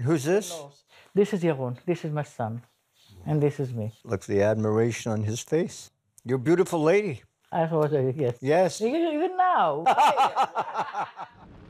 Who's this? This is Yaron. This is my son. And this is me. Look at the admiration on his face. You're a beautiful lady. I thought, yes. Yes. Even now.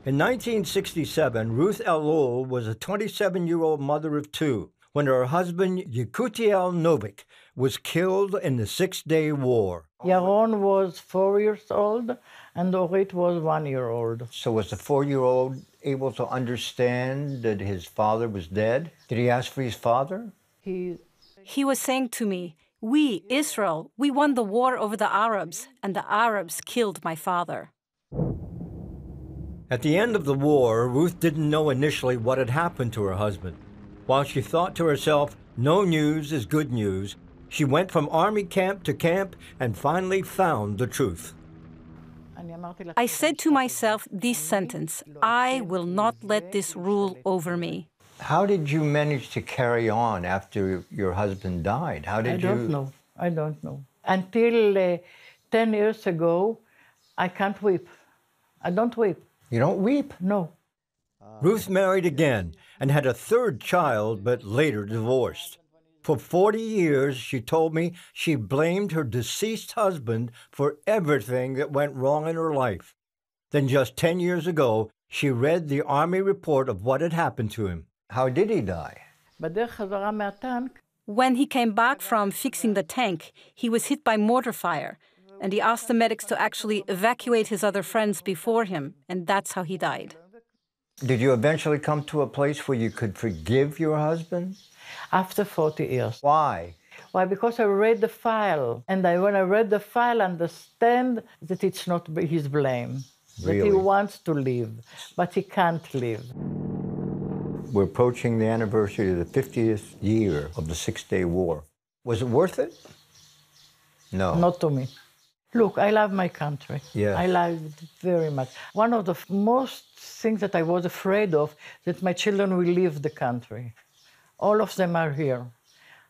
In 1967, Ruth Elul was a 27-year-old mother of two when her husband, Yekutiel Novik, was killed in the Six-Day War. Yaron was 4 years old, and Orit was 1 year old. So was the 4-year-old able to understand that his father was dead? Did he ask for his father? He was saying to me, "We, Israel, we won the war over the Arabs, and the Arabs killed my father." At the end of the war, Ruth didn't know initially what had happened to her husband. While she thought to herself, no news is good news, she went from army camp to camp and finally found the truth. I said to myself this sentence, "I will not let this rule over me." How did you manage to carry on after your husband died? How did you? I don't know. Until 10 years ago, I can't weep. I don't weep. You don't weep? No. Ruth married again and had a third child, but later divorced. For 40 years, she told me she blamed her deceased husband for everything that went wrong in her life. Then just 10 years ago, she read the Army report of what had happened to him. How did he die? When he came back from fixing the tank, he was hit by mortar fire, and he asked the medics to actually evacuate his other friends before him, and that's how he died. Did you eventually come to a place where you could forgive your husband? After 40 years. Why? Why? Because I read the file, and when I read the file, I understand that it's not his blame. Really? That he wants to live, but he can't live. We're approaching the anniversary of the 50th year of the Six-Day War. Was it worth it? No. Not to me. Look, I love my country. Yeah. I love it very much. One of the most things that I was afraid of, that my children will leave the country. All of them are here.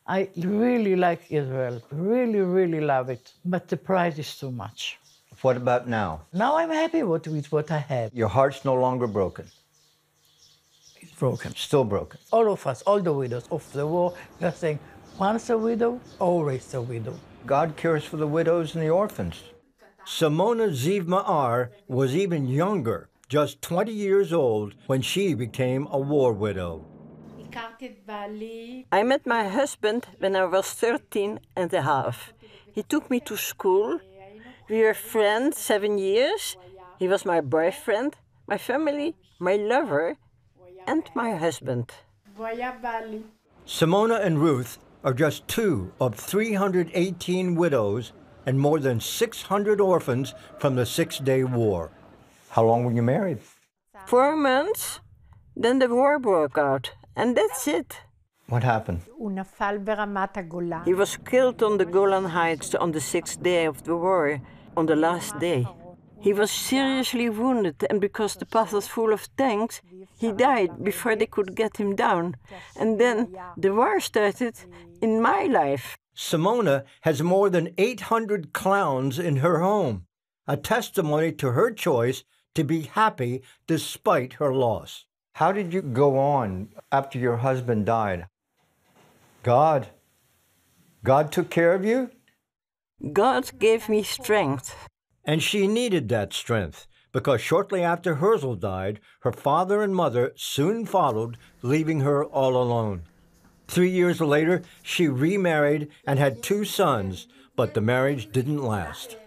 I really like Israel, really, really love it. But the price is too much. What about now? Now I'm happy with what I have. Your heart's no longer broken. It's broken. Still broken. All of us, all the widows of the war, they're saying, once a widow, always a widow. God cares for the widows and the orphans. Simona Ziv Ma'ar was even younger, just 20 years old, when she became a war widow. I met my husband when I was 13 and a half. He took me to school. We were friends 7 years. He was my boyfriend, my family, my lover, and my husband. Simona and Ruth are just two of 318 widows and more than 600 orphans from the Six-Day War. How long were you married? 4 months. Then the war broke out, and that's it. What happened? He was killed on the Golan Heights on the 6th day of the war, on the last day. He was seriously wounded, and because the path was full of tanks, he died before they could get him down. And then the war started in my life. Simona has more than 800 clowns in her home, a testimony to her choice to be happy despite her loss. How did you go on after your husband died? God took care of you? God gave me strength. And she needed that strength, because shortly after Herzl died, her father and mother soon followed, leaving her all alone. 3 years later, she remarried and had 2 sons, but the marriage didn't last.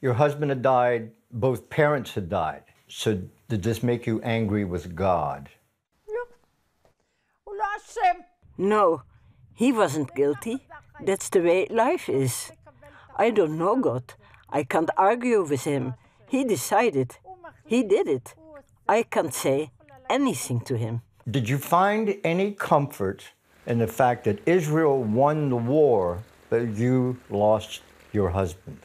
Your husband had died, both parents had died. So did this make you angry with God? No, he wasn't guilty. That's the way life is. I don't know God. I can't argue with him. He decided. He did it. I can't say anything to him. Did you find any comfort in the fact that Israel won the war, but you lost your husband?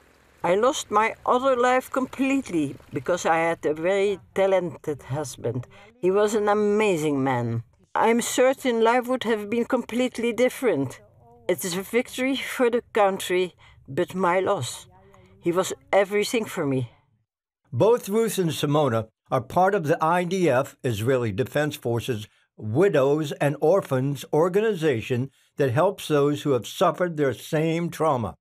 I lost my other life completely because I had a very talented husband. He was an amazing man. I'm certain life would have been completely different. It is a victory for the country, but my loss. He was everything for me. Both Ruth and Simona are part of the IDF, Israeli Defense Forces, Widows and Orphans organization that helps those who have suffered their same trauma.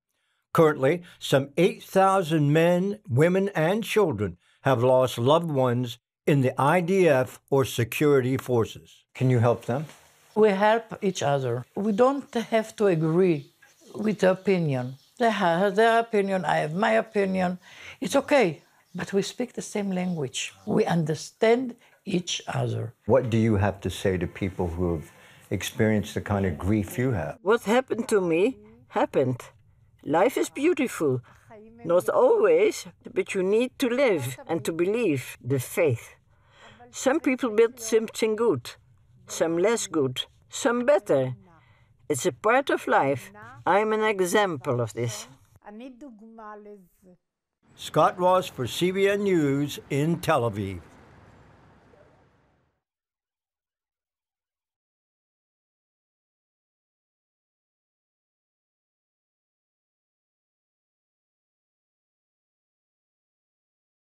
Currently, some 8,000 men, women, and children have lost loved ones in the IDF or security forces. Can you help them? We help each other. We don't have to agree with the opinion. They have their opinion, I have my opinion. It's okay, but we speak the same language. We understand each other. What do you have to say to people who have experienced the kind of grief you have? What happened to me happened. Life is beautiful. Not always, but you need to live and to believe, the faith. Some people build something good, some less good, some better. It's a part of life. I'm an example of this. Scott Ross for CBN News in Tel Aviv.